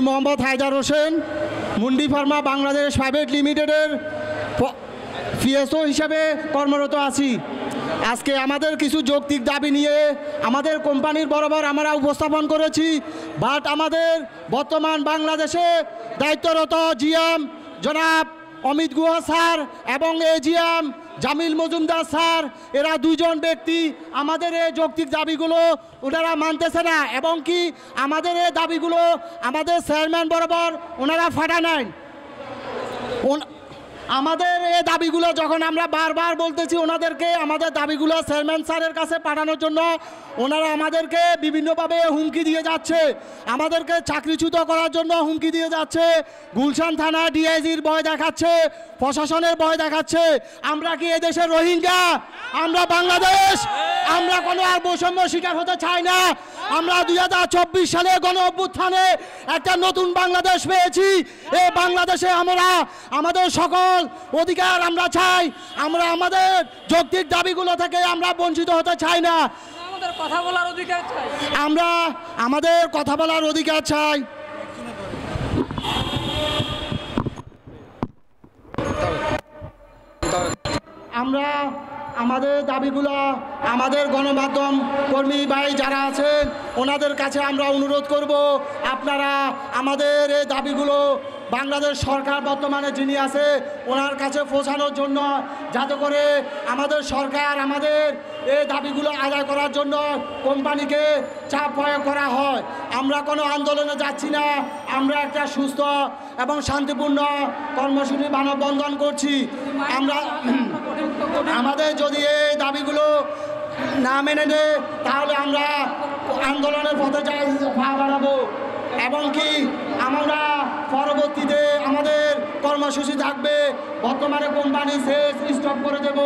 মোহাম্মদ হায়দার হোসেন, মুন্ডি Pharma Bangladesh private লিমিটেডের PSO হিসাবে কর্মরত আছি। আজকে আমাদের কিছু যৌক্তিক দাবি নিয়ে আমাদের কোম্পানির বরাবর আমরা উপস্থাপন করেছি। বাট আমাদের বর্তমান বাংলাদেশে দায়িত্বরত জিএম জনাব অমিত গুহা স্যার এবং এজিএম জামিল মজুমদার স্যার, এরা দুইজন ব্যক্তি আমাদের এই যৌক্তিক দাবিগুলো ওনারা মানতেছে না, এবং কি আমাদের এই দাবিগুলো আমাদের চেয়ারম্যান বরাবর ওনারা ফাটা নেন। আমাদের এই দাবিগুলো যখন আমরা বারবার বলতেছি ওনাদেরকে আমাদের দাবিগুলো চেয়ারম্যান স্যারের কাছে পাঠানোর জন্য, ওনারা আমাদেরকে বিভিন্নভাবে হুমকি দিয়ে যাচ্ছে, আমাদেরকে চাকরিচ্যুত করার জন্য হুমকি দিয়ে যাচ্ছে, গুলশান থানা ডিআইজির ভয় দেখাচ্ছে, প্রশাসনের ভয় দেখাচ্ছে। আমরা কি এদেশের রোহিঙ্গা? আমরা বাংলাদেশ, আমরা কোনো আর বৈষম্য শিকার হতে চাই না। আমরা 2024 সালে গণ অভ্যুত্থানে একটা নতুন বাংলাদেশ পেয়েছি। এই বাংলাদেশে আমরা আমাদের সকল অধিকার আমরা চাই। আমরা আমাদের যৌক্তিক দাবিগুলো থেকে আমরা বঞ্চিত হতে চাই না। আমাদের কথা বলার অধিকার চাই। আমরা আমাদের কথা বলার অধিকার চাই। আমরা আমাদের দাবিগুলো আমাদের গণমাধ্যম কর্মী ভাই যারা আছেন ওনাদের কাছে আমরা অনুরোধ করব, আপনারা আমাদের এই দাবিগুলো বাংলাদেশ সরকার বর্তমানে যিনি আছে ওনার কাছে পৌঁছানোর জন্য, যাতে করে আমাদের সরকার আমাদের এই দাবিগুলো আদায় করার জন্য কোম্পানিকে চাপ প্রয়োগ করা হয়। আমরা কোনো আন্দোলনে যাচ্ছি না, আমরা একটা সুস্থ এবং শান্তিপূর্ণ কর্মসূচি মানববন্ধন করছি। আমরা আমাদের যদি এই দাবিগুলো না মেনে নেয় তাহলে আমরা আন্দোলনের পথে পা বাড়াবো, এবং কি আমরা পরবর্তীতে আমাদের কর্মসূচি থাকবে। বর্তমানে কোম্পানি শেষ স্টপ করে দেব।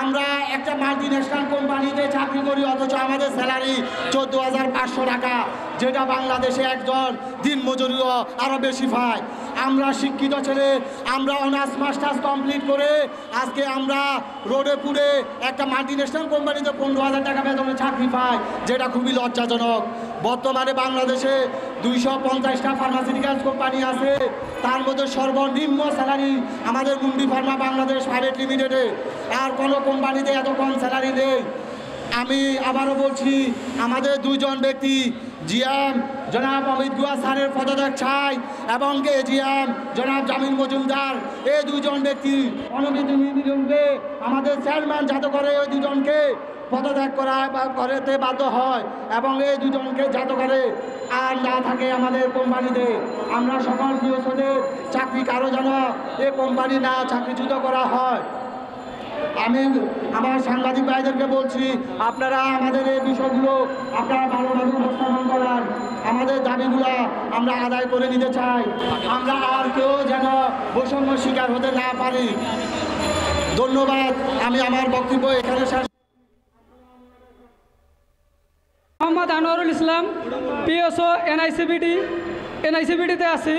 আমরা একটা মাল্টি ন্যাশনাল কোম্পানিতে চাকরি করি, অথচ আমাদের স্যালারি 14,500 টাকা, যেটা বাংলাদেশে একজন দিনমজুরিও আরও বেশি পায়। আমরা শিক্ষিত ছেলে, আমরা অনার্স মাস্টার্স কমপ্লিট করে আজকে আমরা রোডে পুড়ে একটা মাল্টি ন্যাশনাল কোম্পানিতে 15,000 টাকা বেতনে চাকরি পাই, যেটা খুবই লজ্জাজনক। বর্তমানে বাংলাদেশে 250টা ফার্মাসিউটিক্যালস কোম্পানি আছে, তার মধ্যে সর্বনিম্ন স্যালারি আমাদের মুন্ডি ফার্মা বাংলাদেশ প্রাইভেট লিমিটেডে। আর কোনো কোম্পানিতে এত কম স্যালারি নেই। আমি আবারও বলছি, আমাদের দুইজন ব্যক্তি জিএম জনাব অমিত গুহা স্যারের পদত্যাগ চাই, এবং এজিএম জনাব জামিল মজুমদার, এই দুইজন ব্যক্তি অনবিলম্বে আমাদের চেয়ারম্যান যাতে করে ওই দুজনকে পদত্যাগ করতে বাধ্য হয়, এবং এই দুজনকে যাতে করে আর না থাকে আমাদের কোম্পানিতে। আমরা সকল পিএসওদের চাকরি কারো যেন এই কোম্পানি না চাকরিচ্যুত করা হয়। আমি আমার সাংবাদিক ভাইদেরকে বলছি, আপনারা আমাদের এই বিষয়গুলো আপনারা ভালোভাবে উপস্থাপন করার, আমাদের দাবিগুলো আমরা আদায় করে নিতে চাই। আমরা আর কেউ যেন বৈষম্য শিকার হতে না পারি। ধন্যবাদ। আমি আমার বক্তব্য এখানে শেষ। মোহাম্মদ আনোয়ারুল ইসলাম, পিএসও এনআইসিবিটিতে আছি।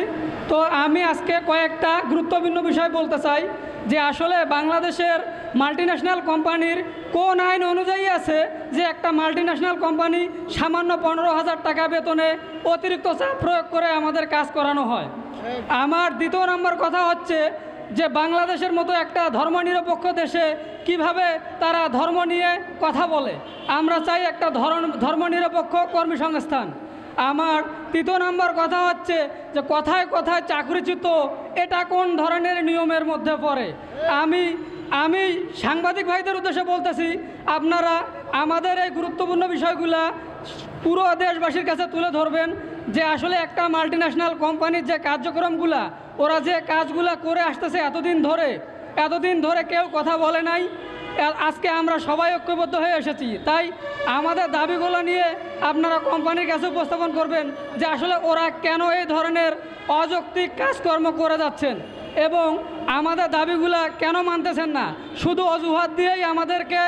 তো আমি আজকে কয়েকটা গুরুত্বপূর্ণ বিষয় বলতে চাই যে আসলে বাংলাদেশের মাল্টিন্যাশনাল কোম্পানির কোন আইন অনুযায়ী আছে যে একটা মাল্টিন্যাশনাল কোম্পানি সামান্য 15,000 টাকা বেতনে অতিরিক্ত চাপ প্রয়োগ করে আমাদের কাজ করানো হয়। আমার দ্বিতীয় নম্বর কথা হচ্ছে যে বাংলাদেশের মতো একটা ধর্মনিরপেক্ষ দেশে কিভাবে তারা ধর্ম নিয়ে কথা বলে। আমরা চাই একটা ধর্মনিরপেক্ষ কর্মী সংস্থান। আমার তৃতীয় নম্বর কথা হচ্ছে যে কথায় কথায় চাকরিচ্যুত, এটা কোন ধরনের নিয়মের মধ্যে পড়ে। আমি সাংবাদিক ভাইদের উদ্দেশ্যে বলতেছি, আপনারা আমাদের এই গুরুত্বপূর্ণ বিষয়গুলা পুরো দেশবাসীর কাছে তুলে ধরবেন যে আসলে একটা মাল্টিন্যাশনাল কোম্পানির যে কার্যক্রমগুলা, ওরা যে কাজগুলা করে আসতেছে এতদিন ধরে কেউ কথা বলে নাই। আজকে আমরা সবাই ঐক্যবদ্ধ হয়ে এসেছি, তাই আমাদের দাবিগুলো নিয়ে আপনারা কোম্পানির কাছে উপস্থাপন করবেন যে আসলে ওরা কেন এই ধরনের অযৌক্তিক কাজকর্ম করে যাচ্ছেন, এবং আমাদের দাবিগুলা কেন মানতেছেন না, শুধু অজুহাত দিয়েই আমাদেরকে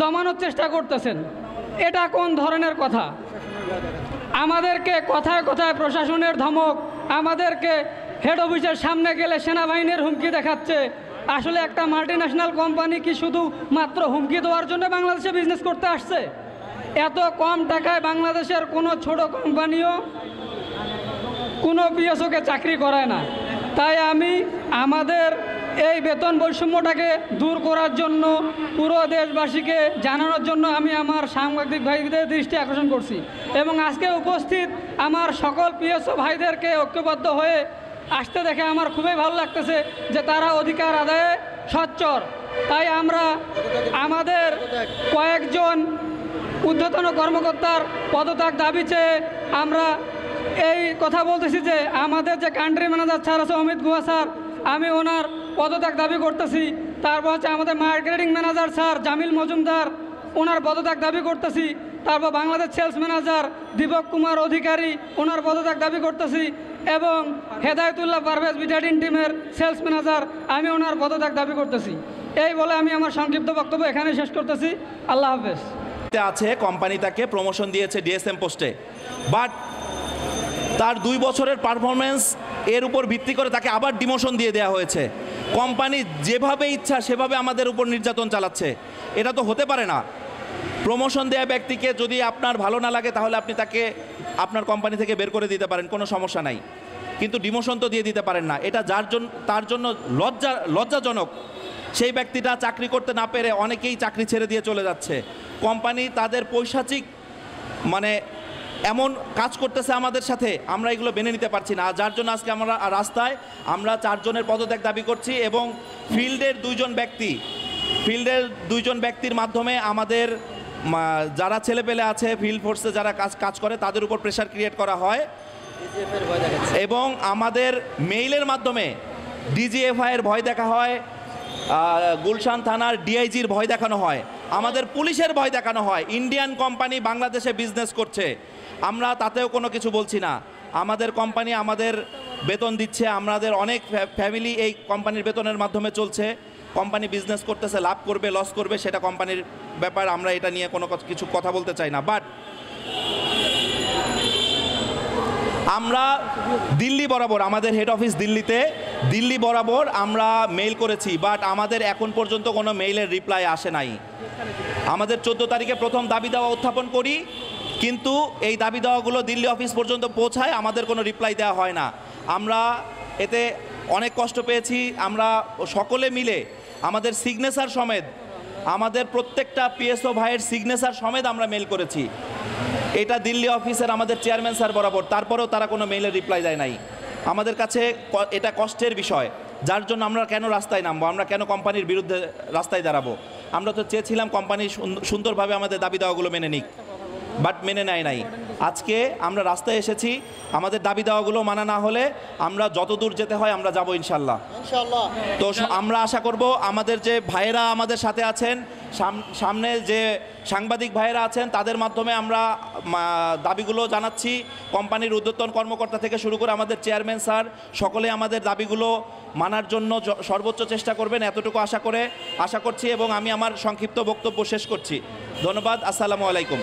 দমানোর চেষ্টা করতেছেন। এটা কোন ধরনের কথা? আমাদেরকে কথায় কথায় প্রশাসনের ধমক, আমাদেরকে হেড অফিসের সামনে গেলে সেনাবাহিনীর হুমকি দেখাচ্ছে। আসলে একটা মাল্টিন্যাশনাল কোম্পানি কি শুধু মাত্র হুমকি দেওয়ার জন্য বাংলাদেশে বিজনেস করতে আসছে? এত কম টাকায় বাংলাদেশের কোনো ছোট কোম্পানিও কোনো পিএসওকে চাকরি করায় না। তাই আমি আমাদের এই বেতন বৈষম্যটাকে দূর করার জন্য পুরো দেশবাসীকে জানানোর জন্য আমি আমার সাংবাদিক ভাইদের দৃষ্টি আকর্ষণ করছি এবং আজকে উপস্থিত আমার সকল পিএসও ভাইদেরকে ঐক্যবদ্ধ হয়ে আসতে দেখে আমার খুবই ভালো লাগতেছে যে তারা অধিকার আদায়ে সোচ্চার। তাই আমরা আমাদের কয়েকজন ঊর্ধ্বতন কর্মকর্তার পদত্যাগ দাবি চেয়ে আমরা এই কথা বলতেছি যে আমাদের যে কান্ট্রি ম্যানেজার স্যার আছে অমিত গুহা স্যার, আমি ওনার পদত্যাগ দাবি করতেছি। তারপর হচ্ছে আমাদের marketing manager sir Jamil Majumder, ওনার পদত্যাগ দাবি করতেছি। তারপর বাংলাদেশ সেলস ম্যানেজার দীপক কুমার অধিকারী, ওনার পদত্যাগ দাবি করতেছি। এবং হেদায়তুল্লাহ পারভেজ বিটাডিন টিমের সেলস ম্যানেজার, আমি ওনার পদত্যাগ দাবি করতেছি। এই বলে আমি আমার সংক্ষিপ্ত বক্তব্য এখানে শেষ করতেছি। আল্লাহ হাফেজ। আছে কোম্পানি তাকে প্রমোশন দিয়েছে ডিএসএম পোস্টে, বাট তার 2 বছরের পারফরমেন্স এর উপর ভিত্তি করে তাকে আবার ডিমোশন দিয়ে দেওয়া হয়েছে। কোম্পানি যেভাবে ইচ্ছা সেভাবে আমাদের উপর নির্যাতন চালাচ্ছে, এটা তো হতে পারে না। প্রমোশন দেওয়া ব্যক্তিকে যদি আপনার ভালো না লাগে তাহলে আপনি তাকে আপনার কোম্পানি থেকে বের করে দিতে পারেন, কোনো সমস্যা নাই, কিন্তু ডিমোশন তো দিয়ে দিতে পারেন না। এটা তার জন্য লজ্জাজনক। সেই ব্যক্তিটা চাকরি করতে না পেরে অনেকেই চাকরি ছেড়ে দিয়ে চলে যাচ্ছে। কোম্পানি তাদের পৈশাচিক মানে এমন কাজ করতেছে আমাদের সাথে, আমরা এগুলো মেনে নিতে পারছি না। যার জন্য আজকে আমরা রাস্তায় 4 জনের পদত্যাগ দাবি করছি এবং ফিল্ডের 2 জন ব্যক্তির মাধ্যমে আমাদের যারা ছেলেপেলে আছে ফিল্ড ফোর্সে যারা কাজ করে তাদের উপর প্রেশার ক্রিয়েট করা হয় এবং আমাদের মেইলের মাধ্যমে ডিজিএফআইয়ের ভয় দেখা হয়, গুলশান থানার ডিআইজির ভয় দেখানো হয়, আমাদের পুলিশের ভয় দেখানো হয়। ইন্ডিয়ান কোম্পানি বাংলাদেশে বিজনেস করছে, আমরা তাতেও কোনো কিছু বলছি না। আমাদের কোম্পানি আমাদের বেতন দিচ্ছে, আমাদের অনেক ফ্যামিলি এই কোম্পানির বেতনের মাধ্যমে চলছে। কোম্পানি বিজনেস করতেছে, লাভ করবে লস করবে সেটা কোম্পানির ব্যাপার, আমরা এটা নিয়ে কোনো কিছু কথা বলতে চাই না। বাট আমরা দিল্লি বরাবর, আমাদের হেড অফিস দিল্লি বরাবর আমরা মেইল করেছি, বাট আমাদের এখন পর্যন্ত কোনো মেইলের রিপ্লাই আসে নাই। আমাদের 14 তারিখে প্রথম দাবি দেওয়া উত্থাপন করি, কিন্তু এই দাবি দেওয়াগুলো দিল্লি অফিস পর্যন্ত পৌঁছায়, আমাদের কোনো রিপ্লাই দেওয়া হয় না। আমরা এতে অনেক কষ্ট পেয়েছি। আমরা সকলে মিলে আমাদের সিগনেচার সমেত, আমাদের প্রত্যেকটা পিএসও ভাইয়ের সিগনেচার সমেত আমরা মেইল করেছি এটা দিল্লি অফিসের আমাদের চেয়ারম্যান স্যার বরাবর, তারপরেও তারা কোনো মেইলের রিপ্লাই দেয় নাই। আমাদের কাছে এটা কষ্টের বিষয়, যার জন্য আমরা কেন রাস্তায় নামবো, আমরা কেন কোম্পানির বিরুদ্ধে রাস্তায় দাঁড়াবো। আমরা তো চেয়েছিলাম কোম্পানি সুন্দরভাবে আমাদের দাবি দেওয়াগুলো মেনে নিক, বাট মেনে নেয় নাই। আজকে আমরা রাস্তায় এসেছি, আমাদের দাবি দেওয়াগুলো মানা না হলে আমরা যত দূর যেতে হয় আমরা যাব ইনশাল্লাহ। তো আমরা আশা করব আমাদের যে ভাইয়েরা আমাদের সাথে আছেন, সামনে যে সাংবাদিক ভাইয়েরা আছেন, তাদের মাধ্যমে আমরা দাবিগুলো জানাচ্ছি। কোম্পানির ঊর্ধ্বতন কর্মকর্তা থেকে শুরু করে আমাদের চেয়ারম্যান স্যার সকলে আমাদের দাবিগুলো মানার জন্য সর্বোচ্চ চেষ্টা করবেন, এতটুকু আশা করছি এবং আমি আমার সংক্ষিপ্ত বক্তব্য শেষ করছি। ধন্যবাদ। আসসালামু আলাইকুম।